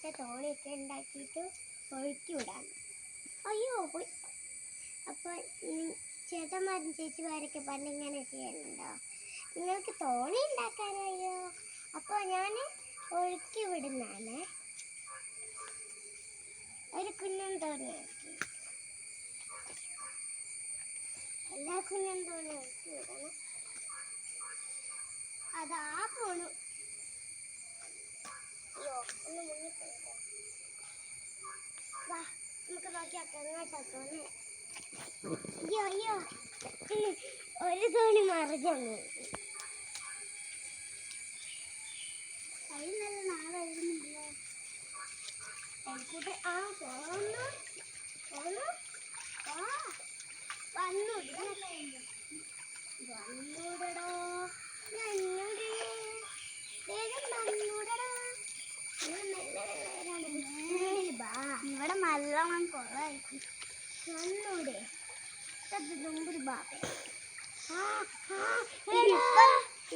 ഇങ്ങനത്തെ തോണിയൊക്കെ ഉണ്ടാക്കിയിട്ട് ഒഴുക്കി വിടാം. അയ്യോ പോയി. അപ്പോൾ ചേട്ടന്മാരും ചേച്ചിമാരൊക്കെ പണ്ടിങ്ങനെ ചെയ്യലുണ്ടോ? നിങ്ങൾക്ക് തോണി ഉണ്ടാക്കാനറിയോ? അപ്പോൾ ഞാൻ ഒഴുക്കി വിടുന്നതാണ്. ഒരു കുഞ്ഞൻ തോണിയാക്കി എല്ലാ കുഞ്ഞൻ തോണി ഒഴുക്കി വിടണം. അതാ പോണു. അയ്യോ ഒന്ന് മുന്നിൽ പോയിട്ടോ. വാ നമുക്ക് നോക്കിയാക്കാം എങ്ങോട്ടാ തോണി. അയ്യോ അയ്യോ ഒരു തോണി മറിഞ്ഞു. കൈ നല്ല നാളെ എഴുതുന്നില്ലേ? ആ പോന്നു പോന്നു വന്നൂടടോ ഇവിടെ നല്ലോണം കുറവായിരിക്കും. വന്നൂടെ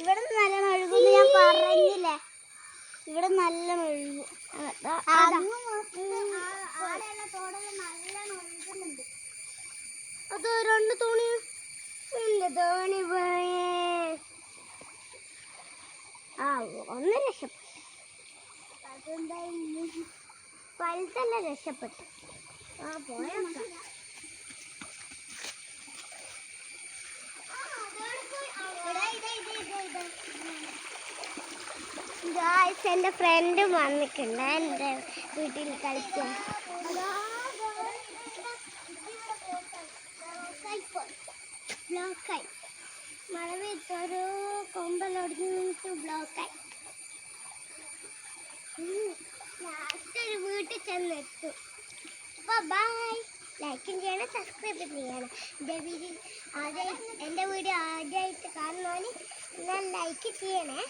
ഇവിടെ നല്ല ഒഴുകുന്നു. ഞാൻ പറഞ്ഞില്ലേ ഇവിടെ നല്ല ഒഴുകും. അത് രണ്ട് തോണി തോണി പോയേ. ആ ഒന്ന് രക്ഷപ്പെട്ടു. വലുതല്ല രക്ഷപ്പെട്ടു. ആ പോയ എൻ്റെ ഫ്രണ്ടും വന്നിട്ടുണ്ട് എൻ്റെ വീട്ടിൽ കളിക്കാൻ. ബ്ലോക്കായി മഴ പെയ്തൊരു കൊമ്പലൊടിഞ്ഞിട്ട് ബ്ലോക്കായി. ലാസ്റ്റ് ഒരു വീട്ടിൽ ചെന്നെത്തും. അപ്പോൾ ബൈ. ലൈക്കും ചെയ്യണം, സബ്സ്ക്രൈബ് ചെയ്യണം. എൻ്റെ വീഡിയോ ആദ്യമായിട്ട് കാണുന്നവന് ഞാൻ ലൈക്ക് ചെയ്യണേ.